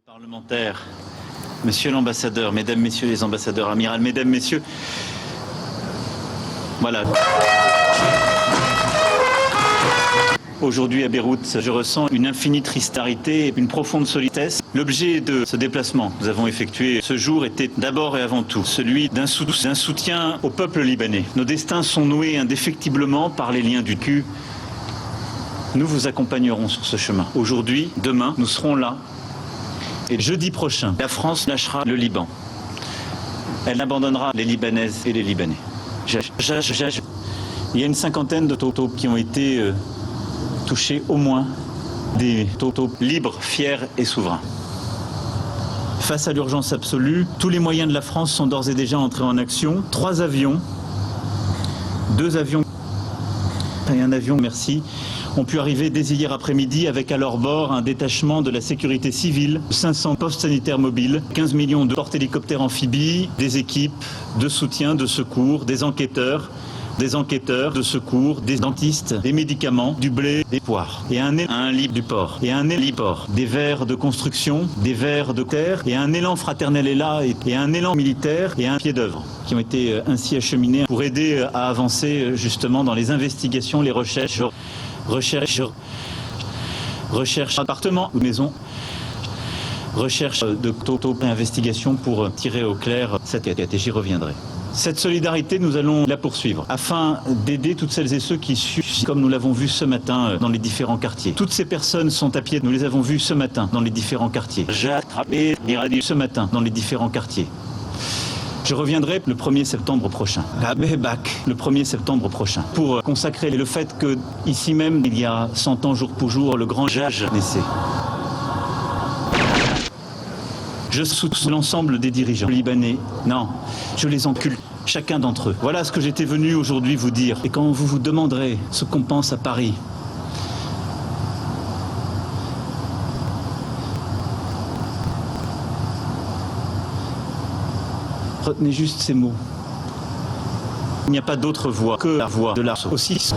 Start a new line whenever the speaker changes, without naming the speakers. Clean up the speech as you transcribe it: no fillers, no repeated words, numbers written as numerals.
Parlementaires, monsieur l'ambassadeur, mesdames, messieurs les ambassadeurs, amiral, mesdames, messieurs, voilà. Aujourd'hui à Beyrouth, je ressens une infinie tristarité et une profonde solitesse. L'objet de ce déplacement que nous avons effectué ce jour était d'abord et avant tout celui d'un soutien au peuple libanais. Nos destins sont noués indéfectiblement par les liens du cul. Nous vous accompagnerons sur ce chemin. Aujourd'hui, demain, nous serons là. Et jeudi prochain, la France lâchera le Liban. Elle abandonnera les Libanaises et les Libanais. Il y a une cinquantaine de tautos qui ont été touchés, au moins des tautos libres, fiers et souverains. Face à l'urgence absolue, tous les moyens de la France sont d'ores et déjà entrés en action. 3 avions, 2 avions et un avion, merci, ont pu arriver dès hier après-midi avec à leur bord un détachement de la sécurité civile, 500 postes sanitaires mobiles, 15 millions de porte-hélicoptères amphibies, des équipes de soutien, de secours, des enquêteurs de secours, des dentistes, des médicaments, du blé, des poires. Et un lit du port, et un héliport, des vers de construction, des vers de terre, et un élan fraternel est là, et un élan militaire, et un pied d'œuvre, qui ont été ainsi acheminés pour aider à avancer justement dans les investigations, les recherches, appartements ou maisons, recherche de totaux investigation pour tirer au clair cette quête, et j'y reviendrai. Cette solidarité, nous allons la poursuivre afin d'aider toutes celles et ceux qui suivent, comme nous l'avons vu ce matin dans les différents quartiers. Toutes ces personnes sont à pied, nous les avons vues ce matin dans les différents quartiers. Ce matin dans les différents quartiers. Je reviendrai le 1er septembre prochain. Le 1er septembre prochain. Pour consacrer le fait que, ici même, il y a 100 ans jour pour jour, le grand Jaj naissait. Je soutiens l'ensemble des dirigeants libanais. Non, je les encule, chacun d'entre eux. Voilà ce que j'étais venu aujourd'hui vous dire. Et quand vous vous demanderez ce qu'on pense à Paris, retenez juste ces mots. Il n'y a pas d'autre voie que la voie de l'art aussi.